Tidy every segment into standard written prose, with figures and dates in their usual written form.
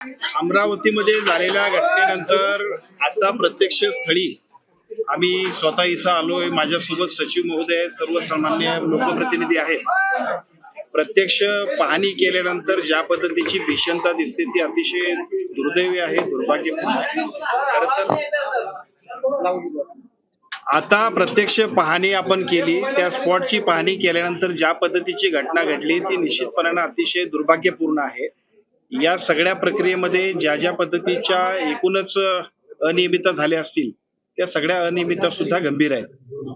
अमरावतीमध्ये झालेल्या घटनेनंतर आता प्रत्यक्ष स्थळी आम्ही स्वतः इथं आलोय. माझ्यासोबत सचिव महोदय, सर्व सन्मान्य लोकप्रतिनिधी आहेत. प्रत्यक्ष पाहणी केल्यानंतर ज्या पद्धतीची भीषणता दिसते ती अतिशय दुर्दैवी आहे, दुर्भाग्यपूर्ण आहे. खरं तर आता प्रत्यक्ष पाहणी आपण केली, त्या स्पॉटची पाहणी केल्यानंतर ज्या पद्धतीची घटना घडली ती निश्चितपणाने अतिशय दुर्भाग्यपूर्ण आहे. या सगळ्या प्रक्रियेमध्ये ज्या ज्या पद्धतीच्या एकूणच अनियमितता झाल्या असतील त्या सगळ्या अनियमितता सुद्धा गंभीर आहेत.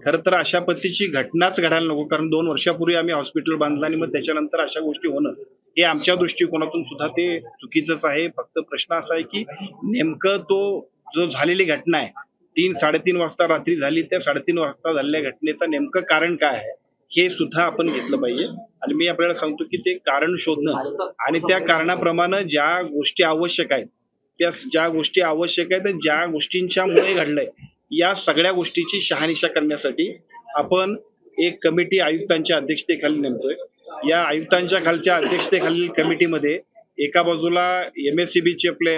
खरं तर अशा पद्धतीची घटनाच घडायला नको, कारण 2 वर्षापूर्वी आम्ही हॉस्पिटल बांधलं आणि मग त्याच्यानंतर अशा गोष्टी होणं हे आमच्या दृष्टिकोनातून सुद्धा ते चुकीचंच आहे. फक्त प्रश्न असा आहे की नेमकं तो जो झालेली घटना आहे 3-3:30 वाजता रात्री झाली, त्या 3:30 वाजता झालेल्या घटनेचं नेमकं कारण काय आहे हे सुद्धा आपण घेतलं पाहिजे. आणि मी आपल्याला सांगतो की ते कारण शोधणं आणि त्या कारणाप्रमाणे ज्या गोष्टी आवश्यक आहेत त्या ज्या गोष्टी आवश्यक आहेत ज्या गोष्टींच्यामुळे घडलंय या सगळ्या गोष्टीची शहानिशा करण्यासाठी आपण एक कमिटी आयुक्तांच्या अध्यक्षतेखाली नेमतोय. या आयुक्तांच्या खालच्या अध्यक्षतेखालील कमिटीमध्ये एका बाजूला MSCB चे आपले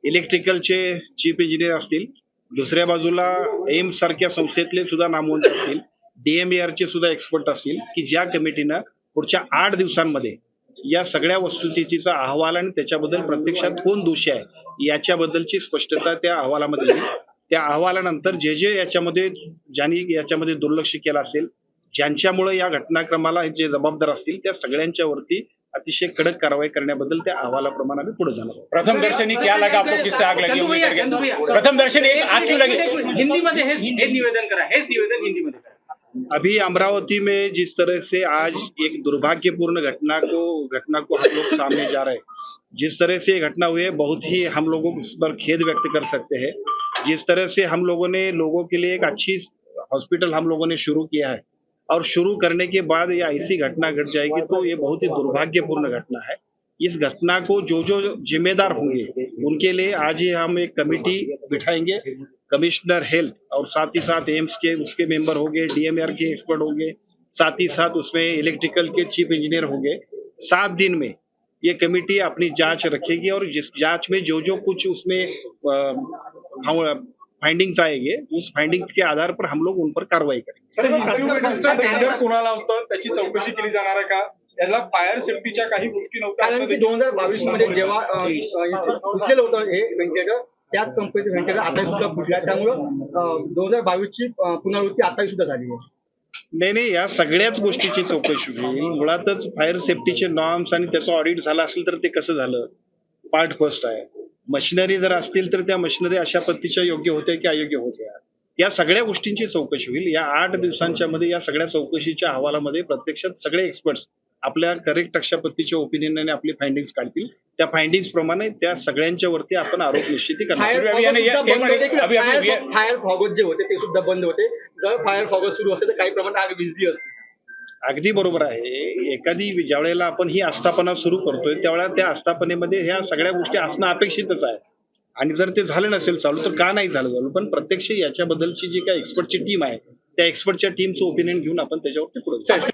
इलेक्ट्रिकलचे चीफ इंजिनियर असतील, दुसऱ्या बाजूला एम्स सारख्या संस्थेतले सुद्धा नामवंत असतील, DMER चे सुद्धा एक्सपर्ट असतील, की ज्या कमिटीनं पुढच्या 8 दिवसांमध्ये या सगळ्या वस्तुस्थितीचा अहवाल आणि त्याच्याबद्दल प्रत्यक्षात कोण दोषी आहे याच्याबद्दलची स्पष्टता त्या अहवालामध्ये येईल. त्या अहवालानंतर जे याच्यामध्ये ज्यांनी याच्यामध्ये दुर्लक्ष केलं असेल, ज्यांच्यामुळे या घटनाक्रमाला जे जबाबदार असतील त्या सगळ्यांच्या वरती अतिशय कडक कारवाई करण्याबद्दल त्या अहवालाप्रमाणे आम्ही पुढे जाणार आहोत. प्रथम दर्शनी क्या लगा आपको, किससे आग लगी? प्रथम दर्शनी आग क्यों लगी? हिंदी में हे निवेदन करा, हेच निवेदन हिंदी में करा. अभी अमरावती में जिस तरह से आज एक दुर्भाग्यपूर्ण घटना को हम लोग सामने जा रहे हैं, जिस तरह से ये घटना हुई है बहुत ही हम लोगों इस पर खेद व्यक्त कर सकते हैं. जिस तरह से हम लोगों ने लोगों के लिए एक अच्छी हॉस्पिटल हम लोगों ने शुरू किया है और शुरू करने के बाद ये ऐसी घटना घट जाएगी तो ये बहुत ही दुर्भाग्यपूर्ण घटना है. इस घटना को जो जिम्मेदार होंगे उनके लिए आज ही हम एक कमेटी बिठाएंगे. कमिश्नर हेल्थ और साथ ही साथ एम्स के उसके मेंबर होंगे, DMER के एक्सपर्ट होंगे, साथ ही साथ उसमें इलेक्ट्रिकल के चीफ इंजीनियर होंगे. 7 दिन में ये कमेटी अपनी जांच रखेगी और जिस जांच में जो कुछ उसमें फाइंडिंग्स आएंगे उस फाइंडिंग्स के आधार पर हम लोग उन पर कार्रवाई करेंगे. सर, टेंडर कोणाला होतं त्याची चौकशी केली जाणार आहे का? याला फायर सेफ्टीच्या काही गोष्टी नव्हत्या? कारण की 2022 मध्ये जेव्हा फुटलेलं होतं हे व्हेंटिलेटर, त्याच कंपनीचं व्हेंटिलेटर आता सुद्धा फुटलं, त्यामुळं 2022 ची पुनरावृत्ती आता सुद्धा झाली आहे. नाही, या सगळ्याच गोष्टीची चौकशी होईल. मुळातच फायर सेफ्टीचे नॉर्म्स आणि त्याचं ऑडिट झालं असेल तर ते कसं झालं, पार्ट फर्स्ट आहे. मशिनरी जर असतील तर त्या मशिनरी अशा पद्धतीच्या योग्य होत्या की अयोग्य होत्या, या सगळ्या गोष्टींची चौकशी होईल. या 8 दिवसांच्या मध्ये या सगळ्या चौकशीच्या अहवालामध्ये प्रत्यक्षात सगळे एक्सपर्ट्स आपल्या करेक्ट अशा पद्धतीच्या ओपिनियन आपली फाइंडिंग्स काढतील. त्या फाइंडिंग्स प्रमाणे त्या सगळ्यांच्या वरती आपण आरोप निश्चिती करणार. फायर फॉगस जे होते ते सुद्धा बंद होते. जर फायर फॉगस सुरू असते तर काही प्रमाणात आग विझली असते. अगदी बरोबर आहे. एखादी ज्या वेळेला आपण ही आस्थापना सुरू करतोय त्यावेळेला त्या आस्थापनेमध्ये ह्या सगळ्या गोष्टी असणं अपेक्षितच आहे. आणि जर ते झालं नसेल चालू तर का नाही झालं, पण प्रत्यक्ष याच्याबद्दलची जी काही एक्सपर्टची टीम आहे त्या एक्सपर्टच्या टीमचं ओपिनियन घेऊन आपण त्याच्यावरती पुढे